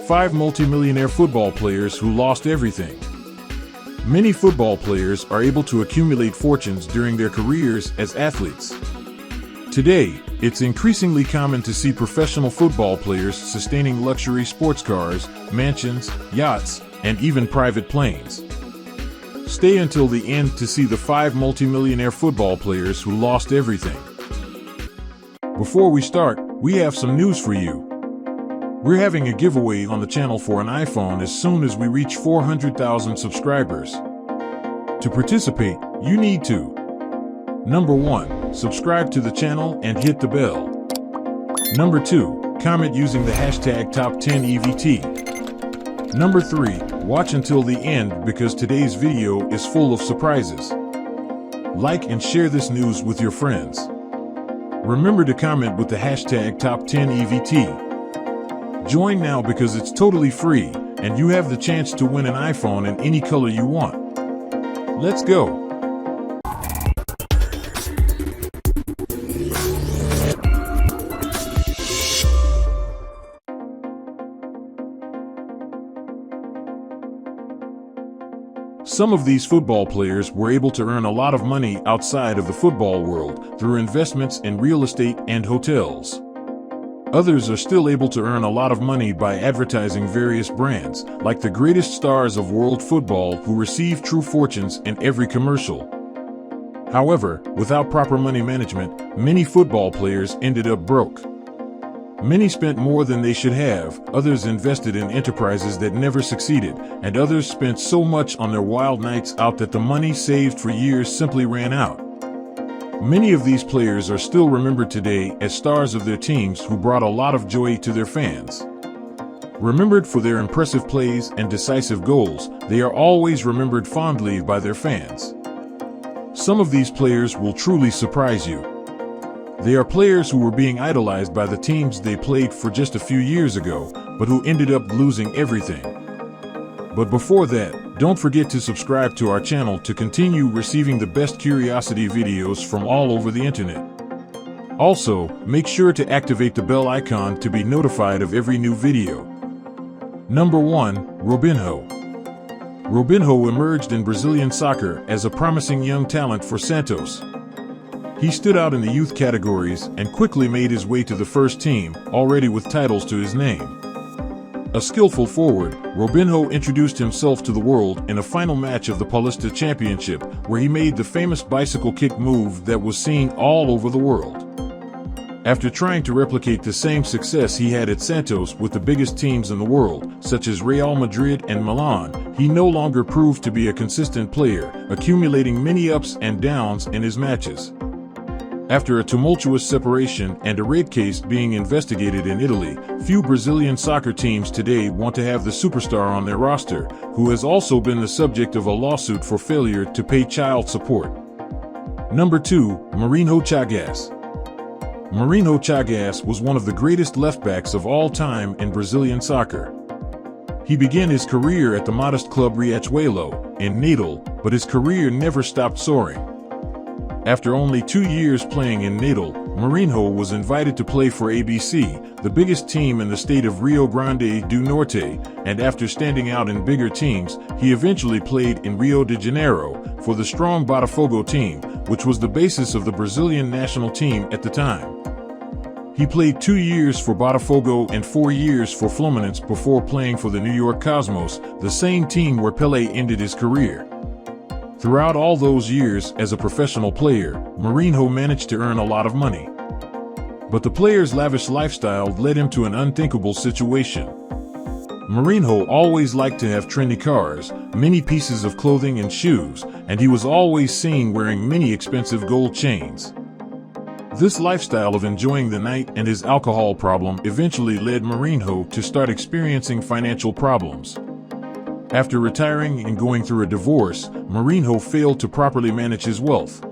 5 multimillionaire football players who lost everything. Many football players are able to accumulate fortunes during their careers as athletes. Today, it's increasingly common to see professional football players sustaining luxury sports cars, mansions, yachts, and even private planes. Stay until the end to see the 5 multimillionaire football players who lost everything. Before we start, we have some news for you. We're having a giveaway on the channel for an iPhone as soon as we reach 400,000 subscribers. To participate, you need to: Number 1, subscribe to the channel and hit the bell. Number 2, comment using the hashtag #top10EVT. Number 3, watch until the end because today's video is full of surprises. Like and share this news with your friends. Remember to comment with the hashtag #top10EVT. Join now because it's totally free and you have the chance to win an iPhone in any color you want. Let's go! Some of these football players were able to earn a lot of money outside of the football world through investments in real estate and hotels. Others are still able to earn a lot of money by advertising various brands, like the greatest stars of world football who receive true fortunes in every commercial. However, without proper money management, many football players ended up broke. Many spent more than they should have, others invested in enterprises that never succeeded, and others spent so much on their wild nights out that the money saved for years simply ran out. Many of these players are still remembered today as stars of their teams who brought a lot of joy to their fans. Remembered for their impressive plays and decisive goals, they are always remembered fondly by their fans. Some of these players will truly surprise you. They are players who were being idolized by the teams they played for just a few years ago, but who ended up losing everything. But before that, don't forget to subscribe to our channel to continue receiving the best curiosity videos from all over the internet. Also, make sure to activate the bell icon to be notified of every new video. Number 1, Robinho. Robinho emerged in Brazilian soccer as a promising young talent for Santos. He stood out in the youth categories and quickly made his way to the first team, already with titles to his name. A skillful forward, Robinho introduced himself to the world in a final match of the Paulista Championship, where he made the famous bicycle kick move that was seen all over the world. After trying to replicate the same success he had at Santos with the biggest teams in the world, such as Real Madrid and Milan, he no longer proved to be a consistent player, accumulating many ups and downs in his matches. After a tumultuous separation and a rape case being investigated in Italy, few Brazilian soccer teams today want to have the superstar on their roster, who has also been the subject of a lawsuit for failure to pay child support. Number 2, Marinho Chagas. Marinho Chagas was one of the greatest left-backs of all time in Brazilian soccer. He began his career at the modest club 𝗬𝗓𝗓𝗏 in Natal, but his career never stopped soaring. After only 2 years playing in Natal, Marinho was invited to play for ABC, the biggest team in the state of Rio Grande do Norte, and after standing out in bigger teams, he eventually played in Rio de Janeiro for the strong Botafogo team, which was the basis of the Brazilian national team at the time. He played 2 years for Botafogo and 4 years for Fluminense before playing for the New York Cosmos, the same team where Pelé ended his career. Throughout all those years as a professional player, Marinho managed to earn a lot of money. But the player's lavish lifestyle led him to an unthinkable situation. Marinho always liked to have trendy cars, many pieces of clothing and shoes, and he was always seen wearing many expensive gold chains. This lifestyle of enjoying the night and his alcohol problem eventually led Marinho to start experiencing financial problems. After retiring and going through a divorce, Marinho failed to properly manage his wealth.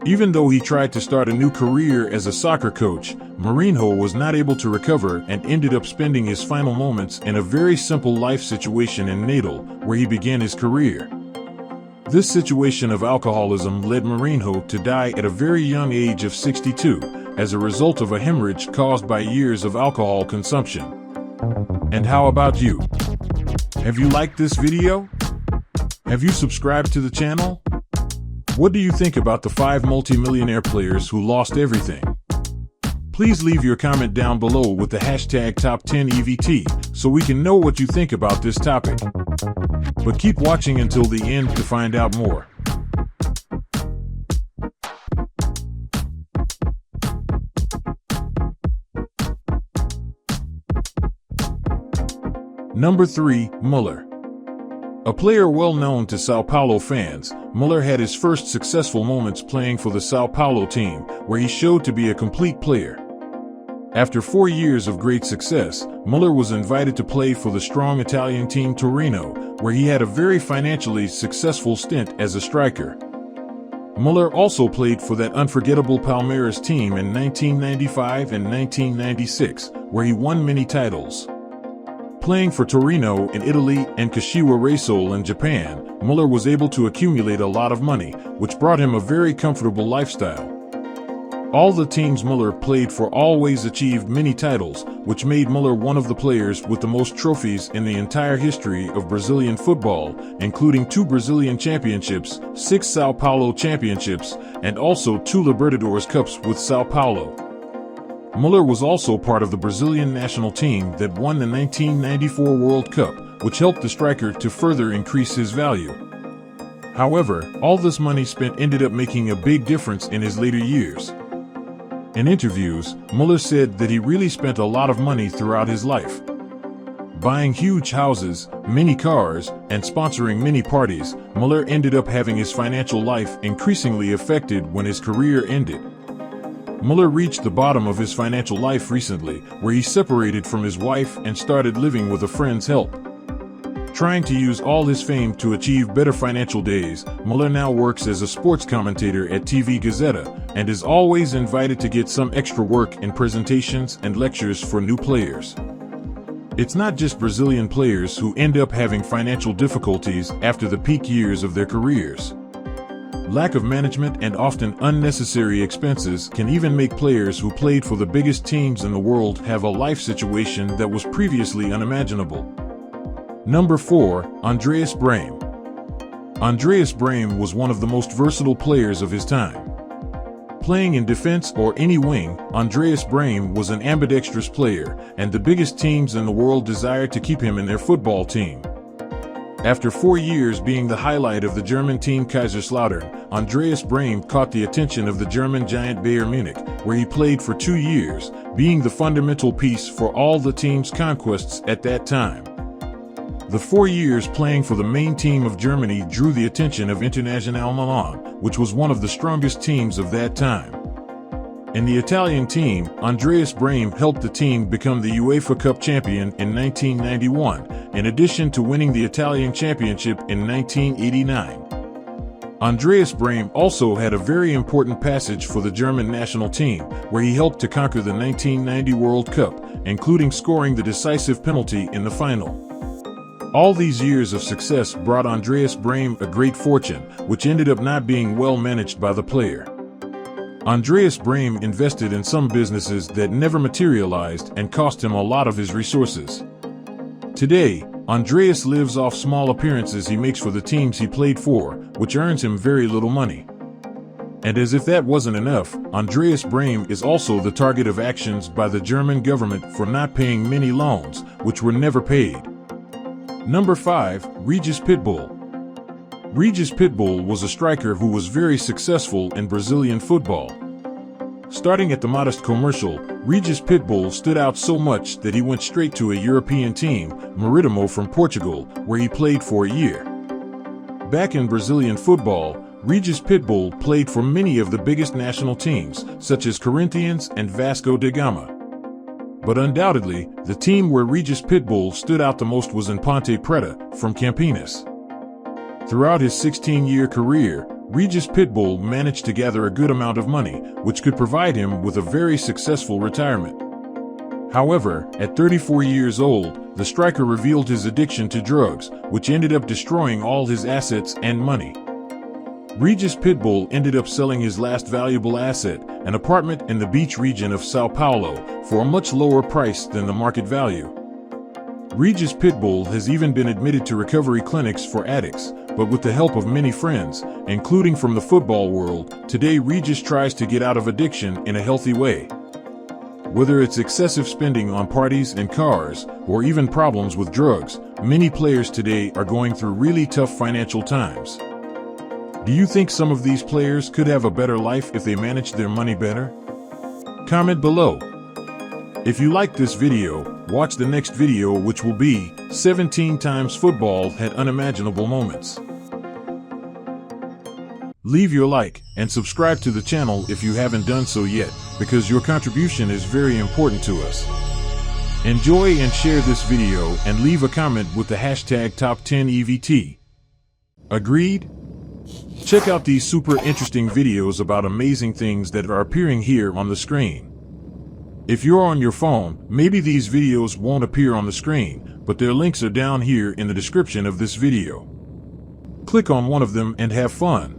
Even though he tried to start a new career as a soccer coach, Marinho was not able to recover and ended up spending his final moments in a very simple life situation in Natal, where he began his career. This situation of alcoholism led Marinho to die at a very young age of 62, 62 as a result of a hemorrhage caused by years of alcohol consumption. And how about you? Have you liked this video? Have you subscribed to the channel? What do you think about the 5 multi-millionaire players who lost everything? Please leave your comment down below with the hashtag #top10EVT so we can know what you think about this topic. But keep watching until the end to find out more. Number 3, Müller. A player well known to Sao Paulo fans, Müller had his first successful moments playing for the Sao Paulo team, where he showed to be a complete player. After 4 years of great success, Müller was invited to play for the strong Italian team Torino, where he had a very financially successful stint as a striker. Müller also played for that unforgettable Palmeiras team in 1995 and 1996, where he won many titles. Playing for Torino in Italy and 𝗕𝗘𝗏𝗧𝗏 Reysol in Japan, Müller was able to accumulate a lot of money, which brought him a very comfortable lifestyle. All the teams Müller played for always achieved many titles, which made Müller one of the players with the most trophies in the entire history of Brazilian football, including 2 Brazilian championships, 6 Sao Paulo championships, and also 2 Libertadores Cups with Sao Paulo. Müller was also part of the Brazilian national team that won the 1994 World Cup, which helped the striker to further increase his value. However, all this money spent ended up making a big difference in his later years. In interviews, Müller said that he really spent a lot of money throughout his life. Buying huge houses, many cars, and sponsoring many parties, Müller ended up having his financial life increasingly affected when his career ended. Müller reached the bottom of his financial life recently, where he separated from his wife and started living with a friend's help. Trying to use all his fame to achieve better financial days, Müller now works as a sports commentator at TV Gazeta and is always invited to get some extra work in presentations and lectures for new players. It's not just Brazilian players who end up having financial difficulties after the peak years of their careers. Lack of management and often unnecessary expenses can even make players who played for the biggest teams in the world have a life situation that was previously unimaginable. Number 4, Andreas Brehme. Andreas Brehme was one of the most versatile players of his time. Playing in defense or any wing, Andreas Brehme was an ambidextrous player, and the biggest teams in the world desired to keep him in their football team. After 4 years being the highlight of the German team Kaiserslautern, Andreas Brehme caught the attention of the German giant Bayern Munich, where he played for 2 years, being the fundamental piece for all the team's conquests at that time. The 4 years playing for the main team of Germany drew the attention of Internazionale Milan, which was one of the strongest teams of that time. In the Italian team, Andreas Brehme helped the team become the UEFA Cup champion in 1991, in addition to winning the Italian Championship in 1989. Andreas Brehme also had a very important passage for the German national team, where he helped to conquer the 1990 World Cup, including scoring the decisive penalty in the final. All these years of success brought Andreas Brehme a great fortune, which ended up not being well managed by the player. Andreas Brehme invested in some businesses that never materialized and cost him a lot of his resources. Today, Andreas lives off small appearances he makes for the teams he played for, which earns him very little money. And as if that wasn't enough, Andreas Brehme is also the target of actions by the German government for not paying many loans, which were never paid. Number 5, Regis Pitbull. Regis Pitbull was a striker who was very successful in Brazilian football. Starting at the modest commercial, Regis Pitbull stood out so much that he went straight to a European team, Marítimo from Portugal, where he played for a year. Back in Brazilian football, Regis Pitbull played for many of the biggest national teams, such as Corinthians and Vasco da Gama. But undoubtedly, the team where Regis Pitbull stood out the most was in Ponte Preta, from Campinas. Throughout his 16-year career, Regis Pitbull managed to gather a good amount of money, which could provide him with a very successful retirement. However, at 34 years old, the striker revealed his addiction to drugs, which ended up destroying all his assets and money. Regis Pitbull ended up selling his last valuable asset, an apartment in the beach region of Sao Paulo, for a much lower price than the market value. Regis Pitbull has even been admitted to recovery clinics for addicts, but with the help of many friends, including from the football world. Today Regis tries to get out of addiction in a healthy way. Whether it's excessive spending on parties and cars, or even problems with drugs, many players today are going through really tough financial times. Do you think some of these players could have a better life if they managed their money better? Comment below. If you liked this video, watch the next video, which will be 17 times football had unimaginable moments. Leave your like and subscribe to the channel if you haven't done so yet, because your contribution is very important to us. Enjoy and share this video and leave a comment with the hashtag #Top10EVT. Agreed? Check out these super interesting videos about amazing things that are appearing here on the screen. If you're on your phone, maybe these videos won't appear on the screen, but their links are down here in the description of this video. Click on one of them and have fun.